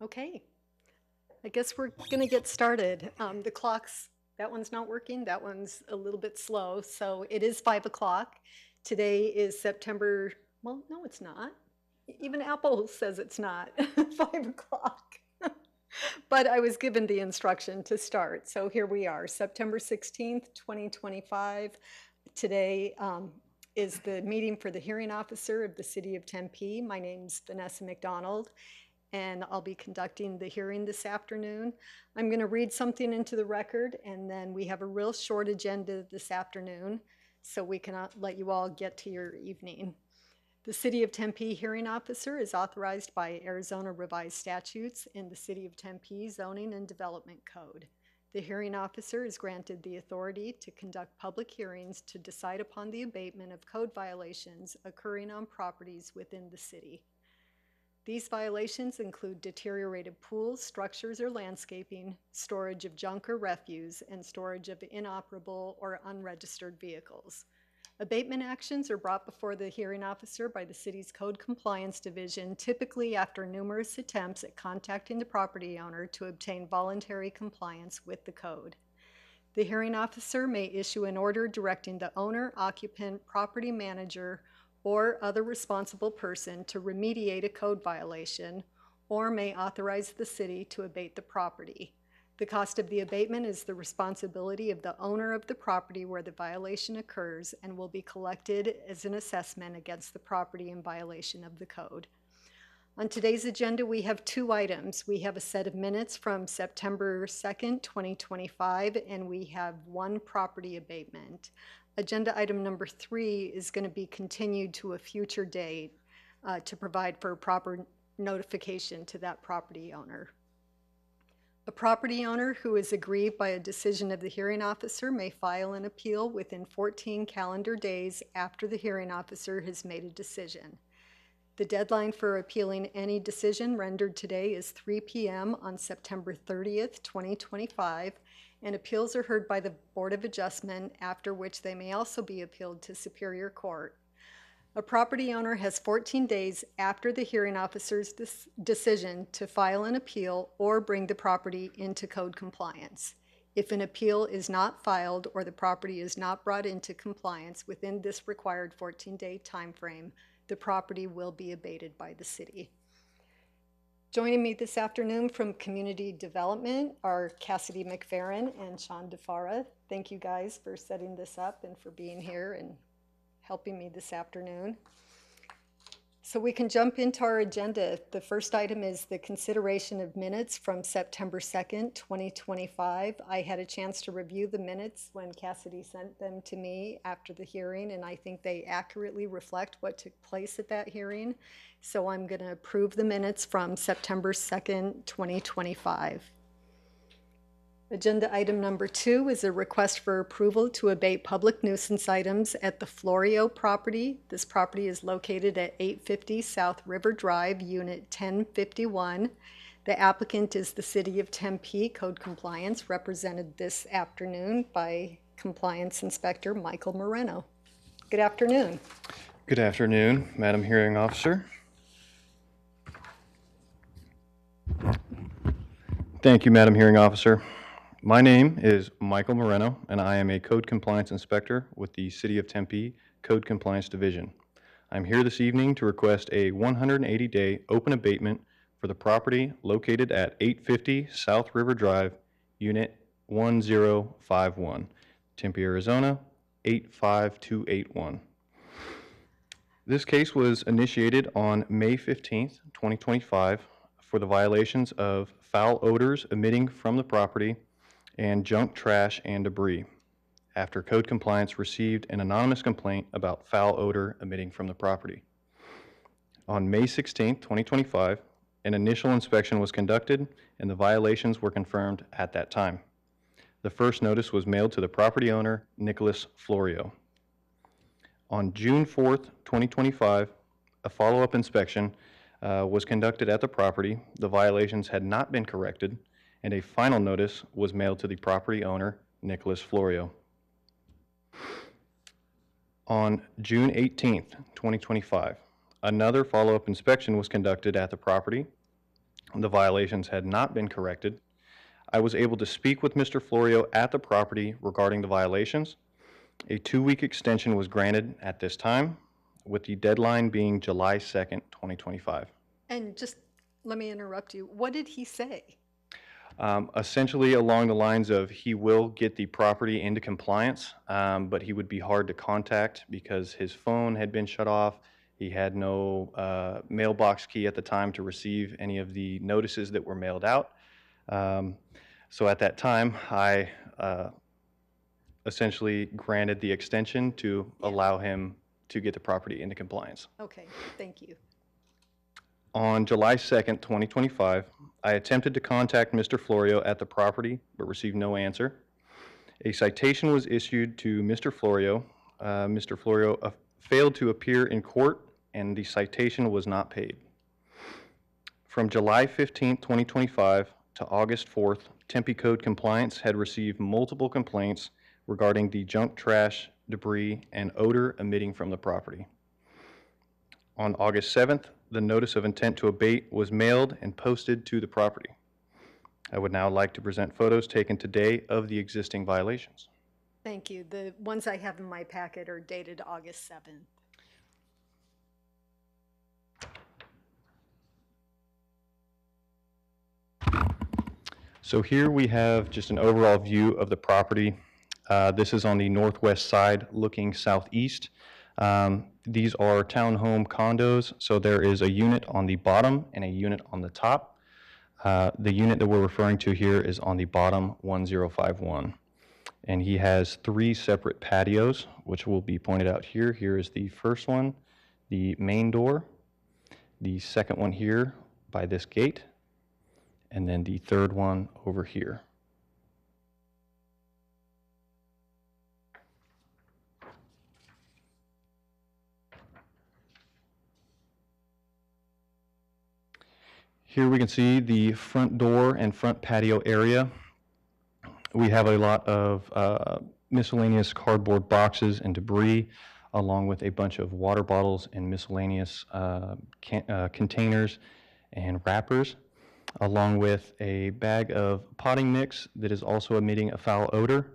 Okay, I guess we're going to get started. The clocks, that one's not working. That one's a little bit slow. So it is 5 o'clock. Today is September, well, no, it's not. Even Apple says it's not 5 o'clock. But I was given the instruction to start. So here we are, September 16th, 2025. Today is the meeting for the hearing officer of the city of Tempe. My name's Vanessa McDonald, and I'll be conducting the hearing this afternoon. I'm going to read something into the record, and then we have a real short agenda this afternoon, so we can let you all get to your evening. The City of Tempe hearing officer is authorized by Arizona Revised Statutes in the City of Tempe Zoning and Development Code. The hearing officer is granted the authority to conduct public hearings to decide upon the abatement of code violations occurring on properties within the city. These violations include deteriorated pools, structures, or landscaping, storage of junk or refuse, and storage of inoperable or unregistered vehicles. Abatement actions are brought before the hearing officer by the city's Code Compliance Division, typically after numerous attempts at contacting the property owner to obtain voluntary compliance with the code. The hearing officer may issue an order directing the owner, occupant, property manager, or other responsible person to remediate a code violation, or may authorize the city to abate the property. The cost of the abatement is the responsibility of the owner of the property where the violation occurs and will be collected as an assessment against the property in violation of the code. On today's agenda, we have two items. We have a set of minutes from September 2nd, 2025, and we have one property abatement. Agenda item number 3 is going to be continued to a future date to provide for proper notification to that property owner. A property owner who is aggrieved by a decision of the hearing officer may file an appeal within 14 calendar days after the hearing officer has made a decision. The deadline for appealing any decision rendered today is 3 p.m. on September 30th, 2025, and appeals are heard by the Board of Adjustment, after which they may also be appealed to Superior Court. A property owner has 14 days after the hearing officer's decision to file an appeal or bring the property into code compliance. If an appeal is not filed or the property is not brought into compliance within this required 14-day time frame, the property will be abated by the city. Joining me this afternoon from Community Development are Cassidy McFerrin and Sean DeFara. Thank you guys for setting this up and for being here and helping me this afternoon. So we can jump into our agenda. The first item is the consideration of minutes from September 2nd, 2025. I had a chance to review the minutes when Cassidy sent them to me after the hearing, and I think they accurately reflect what took place at that hearing. So I'm going to approve the minutes from September 2nd, 2025. Agenda item number 2 is a request for approval to abate public nuisance items at the Florio property. This property is located at 850 South River Drive, Unit 1051. The applicant is the City of Tempe Code Compliance, represented this afternoon by Compliance Inspector Michael Moreno. Good afternoon. Good afternoon, Madam Hearing Officer. Thank you, Madam Hearing Officer. My name is Michael Moreno, and I am a Code Compliance Inspector with the City of Tempe Code Compliance Division. I'm here this evening to request a 180-day open abatement for the property located at 850 South River Drive, Unit 1051, Tempe, Arizona 85281. This case was initiated on May 15th, 2025 for the violations of foul odors emitting from the property and junk, trash, and debris, after Code Compliance received an anonymous complaint about foul odor emitting from the property. On May 16, 2025, an initial inspection was conducted and the violations were confirmed at that time. The first notice was mailed to the property owner, Nicholas Florio. On June 4th, 2025, a follow-up inspection was conducted at the property. The violations had not been corrected, and a final notice was mailed to the property owner, Nicholas Florio. On June 18th, 2025, another follow-up inspection was conducted at the property. the violations had not been corrected. I was able to speak with Mr. Florio at the property regarding the violations. A 2-week extension was granted at this time, with the deadline being July 2nd, 2025. And just let me interrupt you. What did he say? Essentially along the lines of he will get the property into compliance, but he would be hard to contact because his phone had been shut off. He had no mailbox key at the time to receive any of the notices that were mailed out. Um, so at that time, I essentially granted the extension to Yeah. allow him to get the property into compliance. Okay, thank you. On July 2nd, 2025, I attempted to contact Mr. Florio at the property but received no answer. A citation was issued to Mr. Florio. Mr. Florio failed to appear in court and the citation was not paid. From July 15th, 2025 to August 4th, Tempe Code Compliance had received multiple complaints regarding the junk trash, debris, and odor emitting from the property. On August 7th, the notice of intent to abate was mailed and posted to the property. I would now like to present photos taken today of the existing violations. Thank you. The ones I have in my packet are dated August 7th. So here we have just an overall view of the property. This is on the northwest side looking southeast. These are townhome condos, so there is a unit on the bottom and a unit on the top. The unit that we're referring to here is on the bottom 1051. And he has 3 separate patios, which will be pointed out here. Here is the first one, the main door, the second one here by this gate, and then the third one over here. Here we can see the front door and front patio area. We have a lot of miscellaneous cardboard boxes and debris, along with a bunch of water bottles and miscellaneous containers and wrappers, along with a bag of potting mix that is also emitting a foul odor.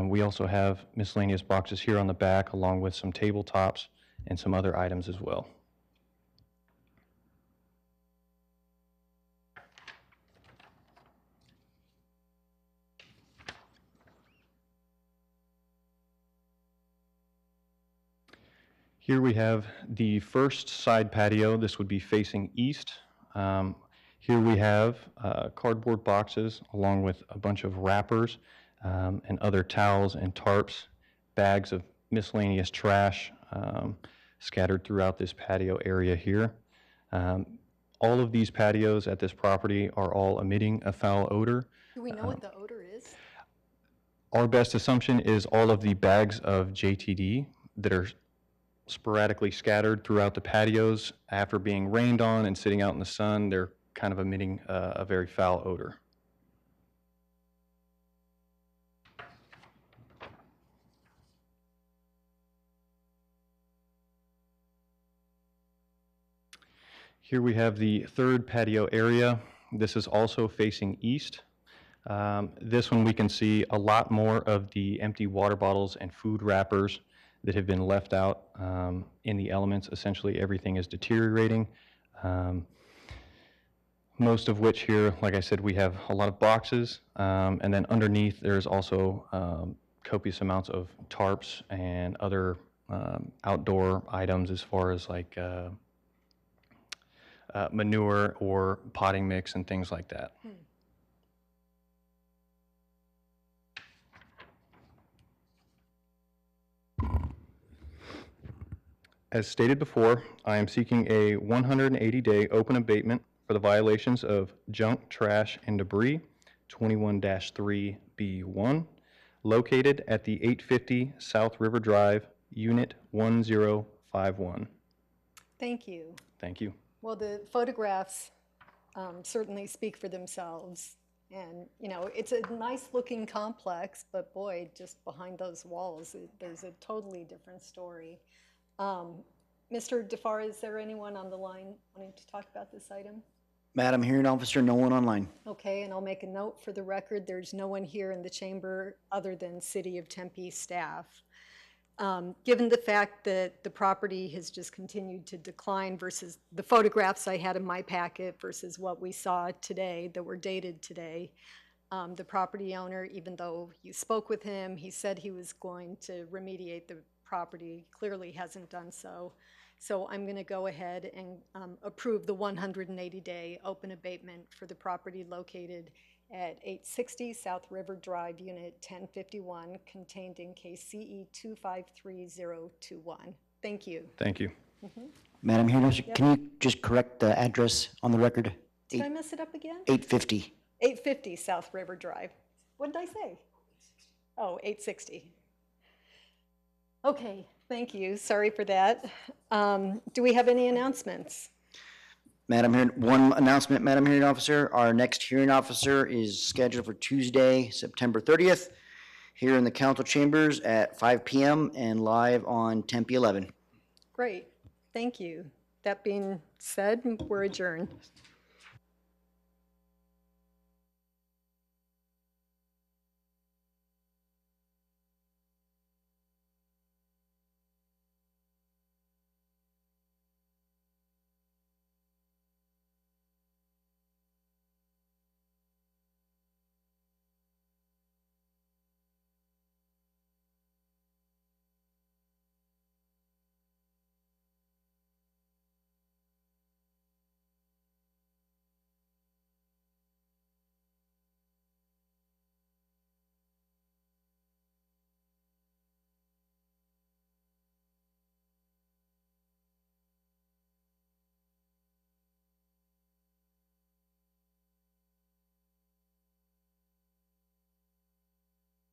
We also have miscellaneous boxes here on the back, along with some tabletops and some other items as well. Here we have the first side patio. This would be facing east. Here we have cardboard boxes along with a bunch of wrappers and other towels and tarps, bags of miscellaneous trash scattered throughout this patio area here. All of these patios at this property are all emitting a foul odor. Do we know what the odor is? Our best assumption is all of the bags of JTD that are sporadically scattered throughout the patios after being rained on and sitting out in the sun, they're kind of emitting a very foul odor. Here we have the third patio area. This is also facing east. This one we can see a lot more of the empty water bottles and food wrappers that have been left out in the elements. Essentially everything is deteriorating. Most of which here, like I said, we have a lot of boxes, and then underneath there's also copious amounts of tarps and other outdoor items as far as like manure or potting mix and things like that. As stated before, I am seeking a 180-day open abatement for the violations of junk, trash, and debris, 21-3B1, located at the 850 South River Drive, Unit 1051. Thank you. Thank you. Well, the photographs certainly speak for themselves. And, you know, it's a nice looking complex, but boy, just behind those walls, there's a totally different story. Mr. DeFar, is there anyone on the line wanting to talk about this item? Madam Hearing Officer, no one online. Okay, and I'll make a note for the record, there's no one here in the chamber other than City of Tempe staff. Given the fact that the property has just continued to decline versus the photographs I had in my packet versus what we saw today that were dated today, the property owner, even though you spoke with him, he said he was going to remediate the property, clearly hasn't done so. So I'm going to go ahead and approve the 180-day open abatement for the property located at 860 South River Drive, Unit 1051, contained in KCE 253021. Thank you. Thank you. Madam Hearing Officer, can you just correct the address on the record? Did I mess it up again? 850. 850 South River Drive. What did I say? Oh, 860. Okay, thank you. Sorry for that. Do we have any announcements? One announcement, Madam Hearing Officer. Our next hearing officer is scheduled for Tuesday, September 30th, here in the council chambers at 5 p.m. and live on Tempe 11. Great, thank you. That being said, we're adjourned.